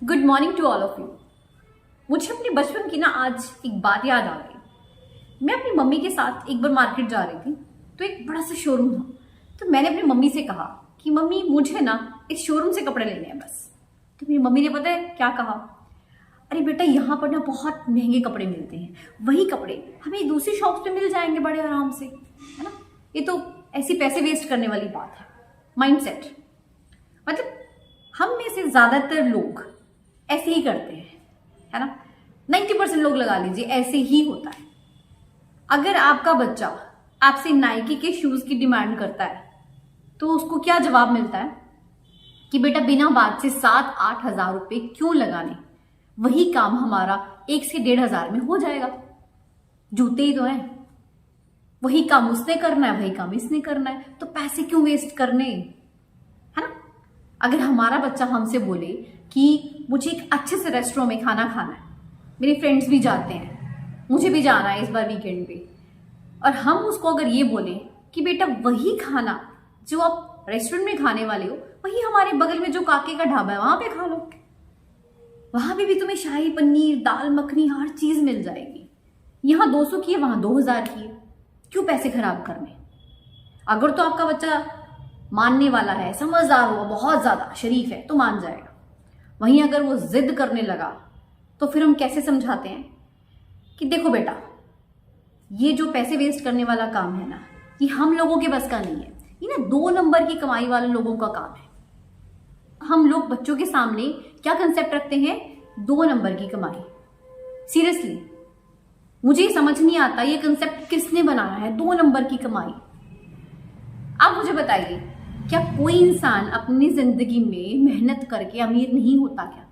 Good morning to all of you. मुझे अपने बचपन की ना आज एक बात याद आ गई। मैं अपनी मम्मी के साथ एक बार मार्केट जा रही थी, तो एक बड़ा सा शोरूम था। तो मैंने अपनी मम्मी से कहा कि मम्मी मुझे ना इस शोरूम से कपड़े लेने हैं बस। तो मेरी मम्मी ने पता है क्या कहा, अरे बेटा यहाँ पर ना बहुत महंगे कपड़े मिलते हैं, वही कपड़े हमें दूसरी शॉप्स पे मिल जाएंगे बड़े आराम से, है ना। ये तो ऐसी पैसे वेस्ट करने वाली बात है। माइंडसेट मतलब हम में से ज्यादातर लोग ऐसे ही करते हैं, है ना। 90% लोग लगा लीजिए ऐसे ही होता है। अगर आपका बच्चा आपसे नाइकी के शूज की डिमांड करता है तो उसको क्या जवाब मिलता है कि बेटा बिना बात से 7-8 हजार रुपए क्यों लगाने, वही काम हमारा 1 से 1.5 हजार में हो जाएगा। जूते ही तो है, वही काम उसने करना है, वही काम इसने करना है, तो पैसे क्यों वेस्ट करने, है ना। अगर हमारा बच्चा हमसे बोले कि मुझे एक अच्छे से रेस्टोरेंट में खाना खाना है, मेरे फ्रेंड्स भी जाते हैं, मुझे भी जाना है इस बार वीकेंड पे, और हम उसको अगर ये बोले कि बेटा वही खाना जो आप रेस्टोरेंट में खाने वाले हो, वही हमारे बगल में जो काके का ढाबा है वहां पे खा लो, वहां पे भी तुम्हें शाही पनीर, दाल मखनी, हर चीज मिल जाएगी। यहाँ 200 की है, वहां 2000 की है, क्यों पैसे खराब करने। अगर तो आपका बच्चा मानने वाला है, समझदार हुआ, बहुत ज्यादा शरीफ है, तो मान जाएगा। वहीं अगर वो जिद करने लगा तो फिर हम कैसे समझाते हैं कि देखो बेटा ये जो पैसे वेस्ट करने वाला काम है ना, ये हम लोगों के बस का नहीं है, ये ना 2 नंबर की कमाई वाले लोगों का काम है। हम लोग बच्चों के सामने क्या कंसेप्ट रखते हैं, 2 नंबर की कमाई। सीरियसली मुझे समझ नहीं आता ये कंसेप्ट किसने बनाया है, 2 नंबर की कमाई। आप मुझे बताइए, क्या कोई इंसान अपनी जिंदगी में मेहनत करके अमीर नहीं होता क्या,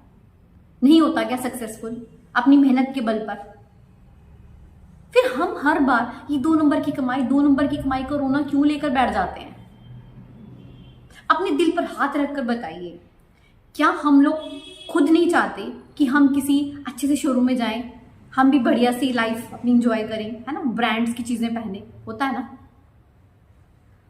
नहीं होता क्या सक्सेसफुल अपनी मेहनत के बल पर। फिर हम हर बार ये 2 नंबर की कमाई, 2 नंबर की कमाई का रोना क्यों लेकर बैठ जाते हैं। अपने दिल पर हाथ रखकर बताइए, क्या हम लोग खुद नहीं चाहते कि हम किसी अच्छे से शोरूम में जाएं, हम भी बढ़िया सी लाइफ अपनी इंजॉय करें, है ना, ब्रांड्स की चीजें पहने, होता है ना।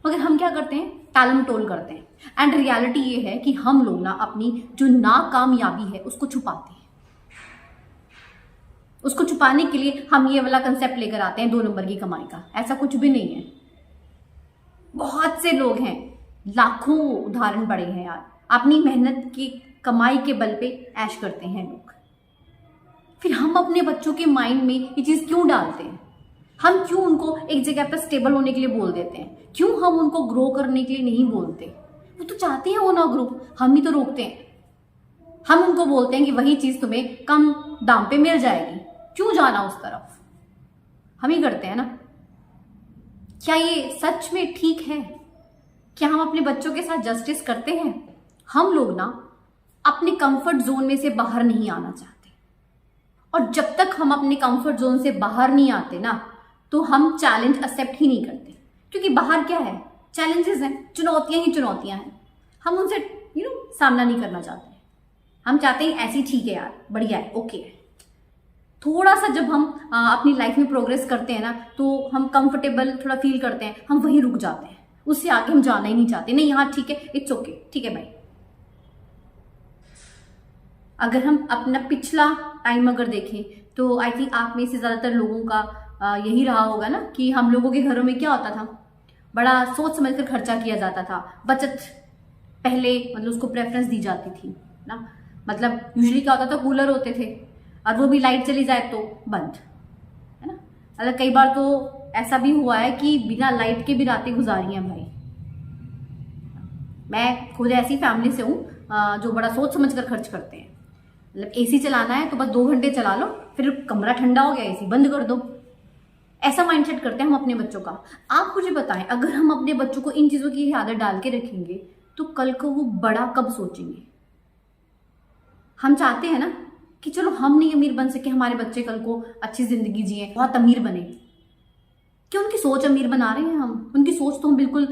मगर हम क्या करते हैं, टालम टोल करते हैं। एंड रियलिटी ये है कि हम लोग ना अपनी जो नाकामयाबी है उसको छुपाते हैं। उसको छुपाने के लिए हम ये वाला कंसेप्ट लेकर आते हैं 2 नंबर की कमाई का। ऐसा कुछ भी नहीं है। बहुत से लोग हैं, लाखों उदाहरण पड़े हैं यार, अपनी मेहनत की कमाई के बल पे ऐश करते हैं लोग। फिर हम अपने बच्चों के माइंड में ये चीज क्यों डालते हैं, हम क्यों उनको एक जगह पर स्टेबल होने के लिए बोल देते हैं, क्यों हम उनको ग्रो करने के लिए नहीं बोलते। वो तो चाहते हैं वो ना ग्रो, हम ही तो रोकते हैं। हम उनको बोलते हैं कि वही चीज तुम्हें कम दाम पे मिल जाएगी, क्यों जाना उस तरफ, हम ही करते हैं ना। क्या ये सच में ठीक है? क्या हम अपने बच्चों के साथ जस्टिस करते हैं? हम लोग ना अपने कंफर्ट जोन में से बाहर नहीं आना चाहते, और जब तक हम अपने कंफर्ट जोन से बाहर नहीं आते ना, तो हम चैलेंज एक्सेप्ट ही नहीं करते। क्योंकि बाहर क्या है, चैलेंजेस हैं, चुनौतियां ही चुनौतियां हैं। हम उनसे सामना नहीं करना चाहते। हम चाहते हैं ऐसी ठीक है यार, बढ़िया है, ओके है। थोड़ा सा जब हम अपनी लाइफ में प्रोग्रेस करते हैं ना, तो हम कंफर्टेबल थोड़ा फील करते हैं, हम वहीं रुक जाते हैं, उससे आगे हम जाना ही नहीं चाहते। नहीं यहाँ ठीक है, इट्स ओके, ठीक है भाई। अगर हम अपना पिछला टाइम अगर देखें तो आई थिंक आप में से ज्यादातर लोगों का यही रहा होगा ना कि हम लोगों के घरों में क्या होता था, बड़ा सोच समझकर खर्चा किया जाता था। बचत पहले मतलब उसको प्रेफरेंस दी जाती थी ना। मतलब यूजुअली क्या होता था, कूलर होते थे और वो भी लाइट चली जाए तो बंद, है ना। मतलब कई बार तो ऐसा भी हुआ है कि बिना लाइट के भी रातें गुजारी हैं भाई। मैं खुद ऐसी फैमिली से हूँ जो बड़ा सोच समझ कर खर्च करते हैं। मतलब एसी चलाना है तो बस 2 घंटे चला लो, फिर कमरा ठंडा हो गया एसी बंद कर दो। ऐसा माइंडसेट करते हैं हम अपने बच्चों का। आप मुझे बताएं, अगर हम अपने बच्चों को इन चीजों की आदत डाल के रखेंगे तो कल को वो बड़ा कब सोचेंगे। हम चाहते हैं ना कि चलो हम नहीं अमीर बन सके, हमारे बच्चे कल को अच्छी जिंदगी जिए, बहुत अमीर बने। क्यों उनकी सोच अमीर बना रहे हैं हम, उनकी सोच तो हम बिल्कुल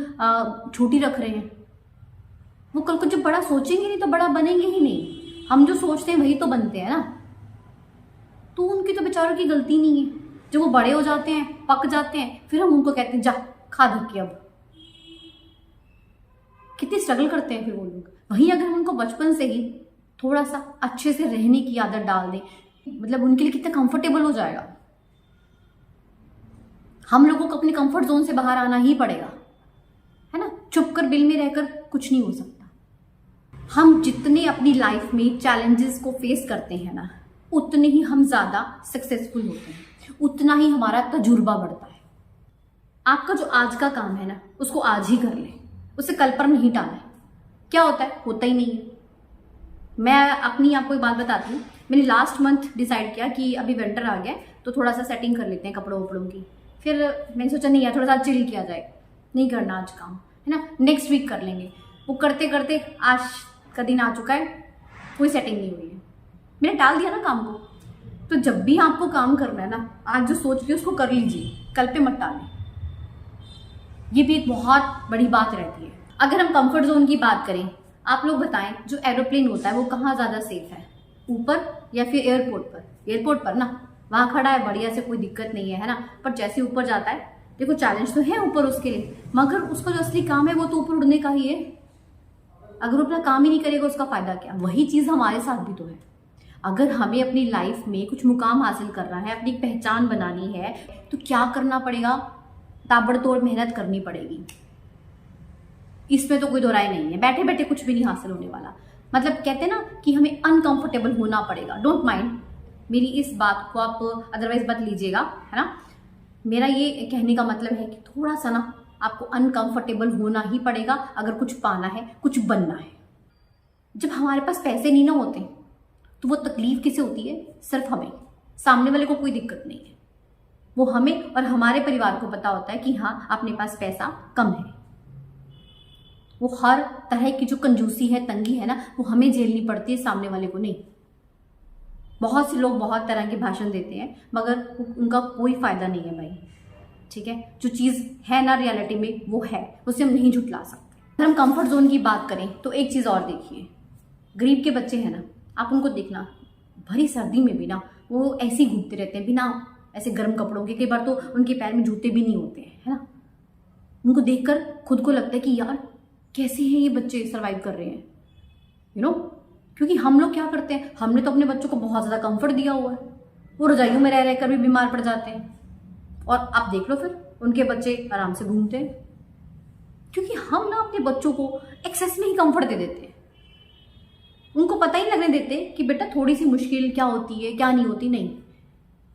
छोटी रख रहे हैं। वो कल को जब बड़ा सोचेंगे नहीं तो बड़ा बनेंगे ही नहीं। हम जो सोचते हैं वही तो बनते हैं ना। तो उनकी तो बेचारों की गलती नहीं है। जब वो बड़े हो जाते हैं, पक जाते हैं, फिर हम उनको कहते हैं जा खा धक्के। अब कितनी स्ट्रगल करते हैं फिर वो लोग। वहीं अगर हम उनको बचपन से ही थोड़ा सा अच्छे से रहने की आदत डाल दें, मतलब उनके लिए कितना कंफर्टेबल हो जाएगा। हम लोगों को अपने कंफर्ट जोन से बाहर आना ही पड़ेगा, है ना। चुप कर बिल में रहकर कुछ नहीं हो सकता। हम जितने अपनी लाइफ में चैलेंजेस को फेस करते हैं ना, उतने ही हम ज्यादा सक्सेसफुल होते हैं, उतना ही हमारा तजुर्बा बढ़ता है। आपका जो आज का काम है ना, उसको आज ही कर ले, उसे कल पर नहीं टालें। क्या होता है, होता ही नहीं है। मैं अपनी आपको एक बात बताती हूँ। मैंने लास्ट मंथ डिसाइड किया कि अभी विंटर आ गया तो थोड़ा सा सेटिंग कर लेते हैं कपड़ों वपड़ों की। फिर मैंने सोचा नहीं यार, थोड़ा सा चिल किया जाए, नहीं करना आज काम, है ना, नेक्स्ट वीक कर लेंगे। वो करते करते आज का दिन आ चुका है, कोई सेटिंग नहीं हुई है, मैंने टाल दिया ना काम को। तो जब भी आपको काम करना है ना, आज जो सोच रही है उसको कर लीजिए, कल पे मत टालें। ये भी एक बहुत बड़ी बात रहती है। अगर हम कंफर्ट जोन की बात करें, आप लोग बताएं, जो एरोप्लेन होता है वो कहाँ ज्यादा सेफ है, ऊपर या फिर एयरपोर्ट पर? एयरपोर्ट पर ना, वहां खड़ा है बढ़िया से, कोई दिक्कत नहीं है, है ना। पर जैसे ऊपर जाता है, देखो चैलेंज तो है ऊपर उसके लिए, मगर उसका जो असली काम है वो तो ऊपर उड़ने का ही है। अगर वो अपना काम ही नहीं करेगा, उसका फायदा क्या? वही चीज हमारे साथ भी तो है। अगर हमें अपनी लाइफ में कुछ मुकाम हासिल करना है, अपनी पहचान बनानी है, तो क्या करना पड़ेगा? ताबड़तोड़ मेहनत करनी पड़ेगी। इसमें तो कोई दो राय नहीं है। बैठे बैठे कुछ भी नहीं हासिल होने वाला। मतलब कहते हैं ना कि हमें अनकंफर्टेबल होना पड़ेगा। डोंट माइंड मेरी इस बात को, आप अदरवाइज मत लीजिएगा, है ना। मेरा ये कहने का मतलब है कि थोड़ा सा ना आपको अनकंफर्टेबल होना ही पड़ेगा अगर कुछ पाना है, कुछ बनना है। जब हमारे पास पैसे नहीं ना होते तो वो तकलीफ किसे होती है? सिर्फ हमें। सामने वाले को कोई दिक्कत नहीं है। वो हमें और हमारे परिवार को पता होता है कि हाँ, अपने पास पैसा कम है। वो हर तरह की जो कंजूसी है, तंगी है ना, वो हमें झेलनी पड़ती है, सामने वाले को नहीं। बहुत से लोग बहुत तरह के भाषण देते हैं, मगर उनका कोई फायदा नहीं है भाई, ठीक है। जो चीज है ना रियलिटी में, वो है, उसे हम नहीं झुटला सकते। अगर हम कंफर्ट जोन की बात करें तो एक चीज और देखिए, गरीब के बच्चे हैं ना, आप उनको देखना, भरी सर्दी में भी ना वो ऐसे ही घूमते रहते हैं बिना ऐसे गर्म कपड़ों के। कई बार तो उनके पैर में जूते भी नहीं होते हैं, है ना। उनको देखकर खुद को लगता है कि यार कैसे हैं ये बच्चे, सर्वाइव कर रहे हैं, यू नो। क्योंकि हम लोग क्या करते हैं, हमने तो अपने बच्चों को बहुत ज्यादा कंफर्ट दिया हुआ है, वो रजाइयों में रह रहकर भी बीमार पड़ जाते हैं। और आप देख लो फिर उनके बच्चे आराम से घूमते हैं, क्योंकि हम ना अपने बच्चों को एक्सेस में ही कंफर्ट दे देते हैं। उनको पता ही लगने देते कि बेटा थोड़ी सी मुश्किल क्या होती है, क्या नहीं होती। नहीं,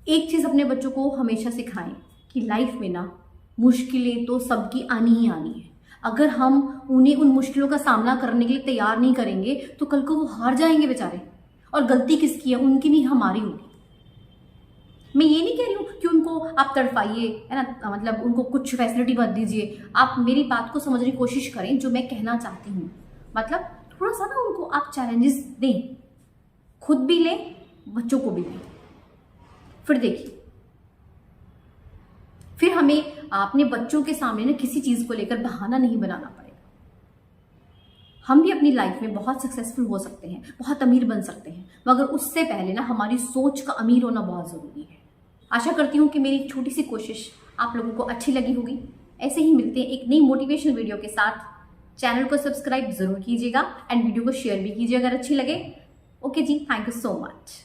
एक चीज अपने बच्चों को हमेशा सिखाएं कि लाइफ में ना मुश्किलें तो सबकी आनी ही आनी है। अगर हम उन्हें उन मुश्किलों का सामना करने के लिए तैयार नहीं करेंगे तो कल को वो हार जाएंगे बेचारे। और गलती किसकी है? उनकी नहीं, हमारी होगी। मैं ये नहीं कह रही हूँ कि उनको आप तड़पाइए, है ना, मतलब उनको कुछ फैसिलिटी मत दीजिए। आप मेरी बात को समझने की कोशिश करें, जो मैं कहना चाहती हूँ। मतलब थोड़ा सा ना उनको आप चैलेंजेस दें, खुद भी लें, बच्चों को भी दें। फिर देखिए, फिर हमें अपने बच्चों के सामने ना किसी चीज को लेकर बहाना नहीं बनाना पड़ेगा। हम भी अपनी लाइफ में बहुत सक्सेसफुल हो सकते हैं, बहुत अमीर बन सकते हैं, मगर उससे पहले ना हमारी सोच का अमीर होना बहुत जरूरी है। आशा करती हूँ कि मेरी छोटी सी कोशिश आप लोगों को अच्छी लगी होगी। ऐसे ही मिलते हैं एक नई मोटिवेशनल वीडियो के साथ। चैनल को सब्सक्राइब जरूर कीजिएगा एंड वीडियो को शेयर भी कीजिए अगर अच्छी लगे। Okay ji, thank you so much.